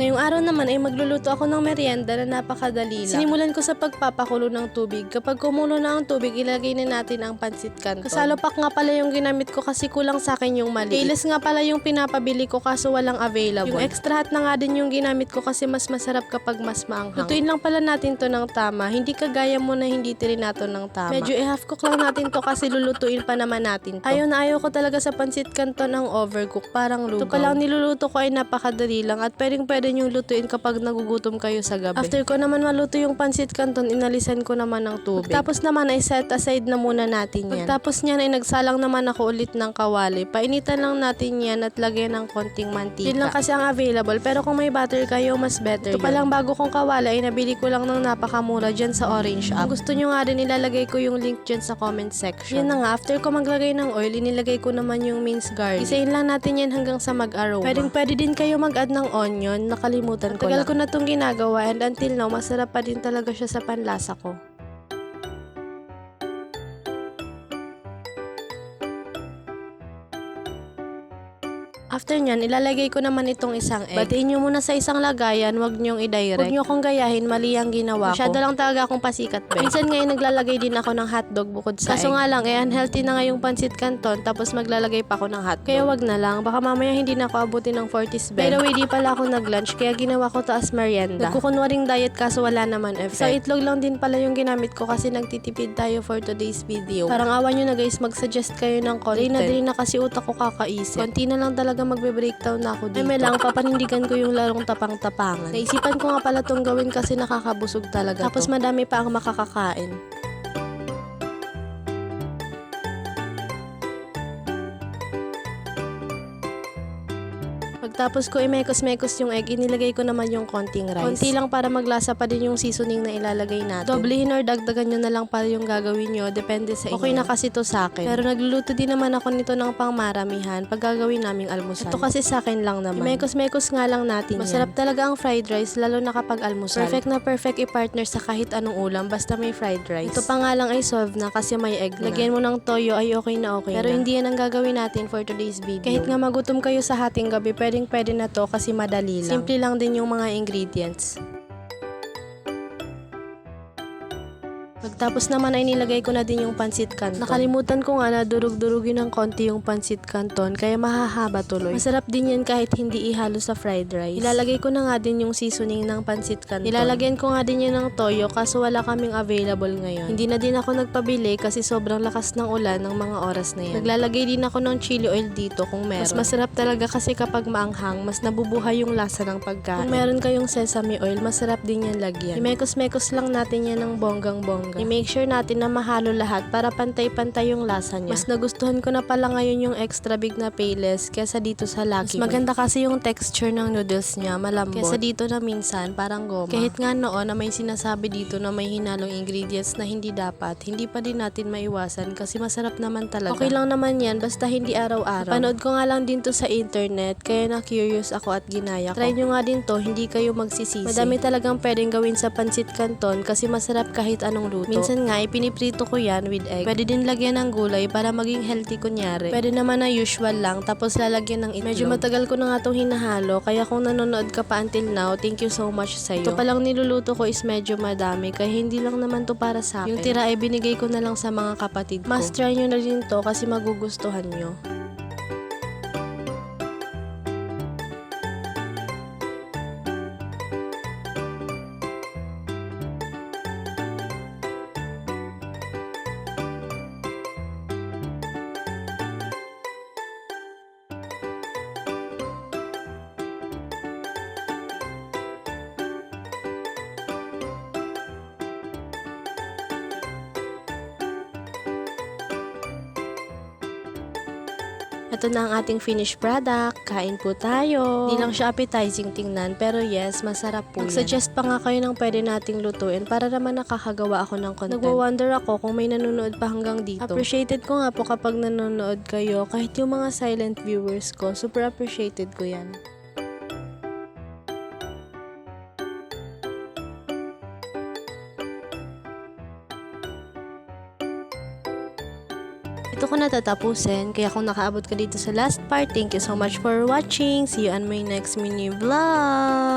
Ngayong araw naman ay magluluto ako ng merienda na napakadali lang. Sinimulan ko sa pagpapakulo ng tubig. Kapag kumulo na ang tubig, ilagay na natin ang pansit canton. Kasalopak nga pala yung ginamit ko kasi kulang sa akin yung maliit. Kailas nga pala yung pinapabili ko kaso walang available. Yung extra hot na nga din yung ginamit ko kasi mas masarap kapag mas maanghang. Lutuin lang pala natin to ng tama, hindi kagaya mo na hindi tirinato ng tama. Medyo i-half cook lang natin to kasi lulutuin pa naman natin to. Ayaw ko talaga sa pansit canton ang overcook, parang lugaw. Ito pa lang niluluto ko ay napakadali lang at pwede yung lutuin kapag nagugutom kayo sa gabi. After ko naman maluto yung pansit canton, inalisan ko naman ng tubig. Tapos naman ay set aside na muna natin yan. Pagtapos niyan ay nagsalang naman ako ulit ng kawali. Painitan lang natin yan at lagyan ng konting mantika. Yun lang kasi ang available, pero kung may butter kayo, mas better. Ito pa lang bago kong kawali ay nabili ko lang ng napakamura dyan sa Orange App. Kung gusto nyo nga din, ilalagay ko yung link dyan sa comment section. Yun na nga, after ko maglagay ng oil, inilagay ko naman yung minced garlic. Isayin lang natin yan hanggang sa mag-aroma. Pwede din kayo mag-add ng onion, nakalimutan ko lang. Tagal ko na itong ginagawa and until now, masarap pa din talaga siya sa panlasa ko. After nyan, ilalagay ko naman itong isang egg. Batiin nyo muna sa isang lagayan, wag nyong i-direct. Huwag nyo akong gayahin, mali ang ginawa ko. Masyado lang talaga akong pasikat, be. Minsan ngayon naglalagay din ako ng hotdog bukod sa egg. Kaso nga lang, unhealthy na nga yung pansit canton, tapos maglalagay pa ako ng hotdog. Kaya wag na lang, baka mamaya hindi na ako abutin ng 40s bed. Pero di pala ako nag-lunch, kaya ginawa ko to as merienda. Nagkukunwaring diet kaso wala naman effect. So itlog lang din pala yung ginamit ko kasi nagtitipid tayo for today's video. Parang awan nyo na guys, mag-suggest kayo ng content. Dali na kasi utak ko kakaisip. Konti na lang talaga magbe-breakdown na ako dito. Ay, lang, papanindigan ko yung larong tapang-tapangan. Naisipan ko nga pala tong gawin kasi nakakabusog talaga. Tapos madami pa ang makakakain. Pagtapos ko imekos-mekos yung egg, inilagay ko naman yung konting rice. Konti lang para maglasa pa din yung seasoning na ilalagay natin. Doblehin or dagdagan nyo na lang para yung gagawin nyo, depende sa inyo. Okay na kasi to sa akin. Pero nagluluto din naman ako nito ng pangmaramihan pag gagawin naming almusal. Ito kasi sa akin lang naman. Imekos-mekos nga lang natin Masarap talaga ang fried rice, lalo na kapag almusal. Perfect na perfect i-partner sa kahit anong ulam, basta may fried rice. Ito pa nga lang ay solve na kasi may egg na. Lagyan mo ng toyo ay okay na okay. Pero hindi yan ang gagawin natin for today's video. Kahit nga magutom kayo sa hating gabi, pwede na to kasi madali lang. Simple lang din yung mga ingredients. Pagtapos naman ay nilagay ko na din yung pansit canton. Nakalimutan ko nga na durug-durugin ng konti yung pansit canton kaya mahahaba tuloy. Masarap din yan kahit hindi ihalo sa fried rice. Ilalagay ko na nga din yung seasoning ng pansit canton. Ilalagyan ko nga din yan ng toyo kaso wala kaming available ngayon. Hindi na din ako nagpabili kasi sobrang lakas ng ulan ng mga oras na yan. Naglalagay din ako ng chili oil dito kung meron. Mas masarap talaga kasi kapag maanghang, mas nabubuhay yung lasa ng pagkain. Kung meron kayong sesame oil, masarap din yan lagyan. Imekos-mekos lang natin yan ng bonggang-bongga. I-make sure natin na mahalo lahat para pantay-pantay yung lasa niya. Mas nagustuhan ko na pala ngayon yung extra big na payless kesa dito sa Lucky. Mas maganda kasi yung texture ng noodles niya, malambot. Kesa dito na minsan, parang goma. Kahit nga noon na may sinasabi dito na may hinalong ingredients na hindi dapat, hindi pa din natin maiwasan kasi masarap naman talaga. Okay lang naman yan, basta hindi araw-araw. Panood ko nga lang din to sa internet, kaya na-curious ako at ginaya ko. Try nyo nga din to, hindi kayo magsisisi. Madami talagang pwedeng gawin sa pansit canton kasi masarap kahit anong luto. Minsan nga, ipiniprito ko yan with egg. Pwede din lagyan ng gulay para maging healthy kunyari. Pwede naman na usual lang, tapos lalagyan ng itlog. Medyo matagal ko na nga itong hinahalo, kaya kung nanonood ka pa until now, thank you so much sa'yo. Ito palang niluluto ko is medyo madami, kaya hindi lang naman to para sa akin. Yung tira ay binigay ko na lang sa mga kapatid ko. Must try nyo na rin to kasi magugustuhan nyo. Ito na ang ating finished product. Kain po tayo. Di lang siya appetizing tingnan, pero yes, masarap po yan. Mag-suggest pa nga kayo ng pwede nating lutuin para naman nakakagawa ako ng content. Nagwa-wonder ako kung may nanonood pa hanggang dito. Appreciated ko nga po kapag nanonood kayo, kahit yung mga silent viewers ko, super appreciated ko yan. Ito ko natatapusin, kaya kung nakaabot ka dito sa last part, thank you so much for watching. See you on my next mini vlog!